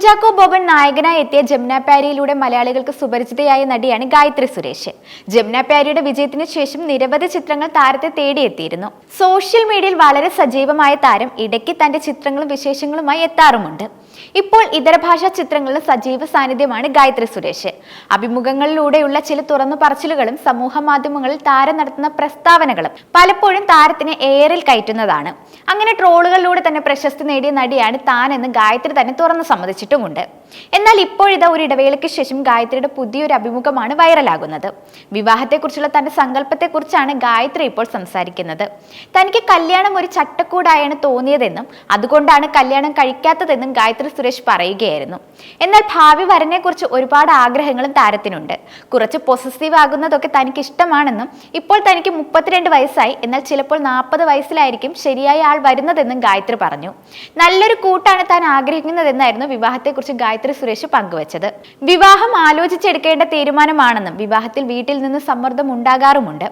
കുഞ്ചാക്കോ ബോബൻ നായകനായി എത്തിയ ജമുന പ്യാരിയിലൂടെ മലയാളികൾക്ക് സുപരിചിതയായ നടിയാണ് ഗായത്രി സുരേഷ്. ജമുന പ്യാരിയുടെ വിജയത്തിന് ശേഷം നിരവധി ചിത്രങ്ങൾ താരത്തെ തേടിയെത്തിയിരുന്നു. സോഷ്യൽ മീഡിയയിൽ വളരെ സജീവമായ താരം ഇടയ്ക്ക് തന്റെ ചിത്രങ്ങളും വിശേഷങ്ങളുമായി എത്താറുമുണ്ട്. ഇപ്പോൾ ഇതര ഭാഷാ ചിത്രങ്ങളിൽ സജീവ സാന്നിധ്യമാണ് ഗായത്രി സുരേഷ്. അഭിമുഖങ്ങളിലൂടെയുള്ള ചില തുറന്നു പറച്ചിലുകളും സമൂഹ മാധ്യമങ്ങളിൽ താരം നടത്തുന്ന പ്രസ്താവനകളും പലപ്പോഴും താരത്തിനെ ഏറിൽ കയറ്റുന്നതാണ്. അങ്ങനെ ട്രോളുകളിലൂടെ തന്നെ പ്രശസ്തി നേടിയ നടിയാണ് താനെന്ന് ഗായത്രി തന്നെ തുറന്നു സമ്മതിച്ചിട്ടുമുണ്ട്. എന്നാൽ ഇപ്പോഴിതാ ഒരു ഇടവേളയ്ക്ക് ശേഷം ഗായത്രിയുടെ പുതിയൊരു അഭിമുഖമാണ് വൈറലാകുന്നത്. വിവാഹത്തെക്കുറിച്ചുള്ള തന്റെ സങ്കല്പത്തെക്കുറിച്ചാണ് ഗായത്രി ഇപ്പോൾ സംസാരിക്കുന്നത്. തനിക്ക് കല്യാണം ഒരു ചട്ടക്കൂടായാണ് തോന്നിയതെന്നും അതുകൊണ്ടാണ് കല്യാണം കഴിക്കാത്തതെന്നും ഗായത്രി സുരേഷ് പറയുകയായിരുന്നു. എന്നാൽ ഭാവി വരനെ കുറിച്ച് ഒരുപാട് ആഗ്രഹങ്ങളും താരത്തിനുണ്ട്. കുറച്ച് പൊസസീവ് ആകുന്നതൊക്കെ തനിക്ക് ഇഷ്ടമാണെന്നും ഇപ്പോൾ തനിക്ക് 32 വയസ്സായി, എന്നാൽ ചിലപ്പോൾ 40 വയസ്സിലായിരിക്കും ശരിയായ ആൾ വരുന്നതെന്നും ഗായത്രി പറഞ്ഞു. നല്ലൊരു കൂട്ടാണ് താൻ ആഗ്രഹിക്കുന്നതെന്നായിരുന്നു വിവാഹത്തെക്കുറിച്ച് ഗായത്രി സുരേഷ് പങ്കുവച്ചത്. വിവാഹം ആലോചിച്ചെടുക്കേണ്ട തീരുമാനമാണെന്നും വിവാഹത്തിൽ വീട്ടിൽ നിന്ന് സമ്മർദ്ദം ഉണ്ടാകാറുമുണ്ട്.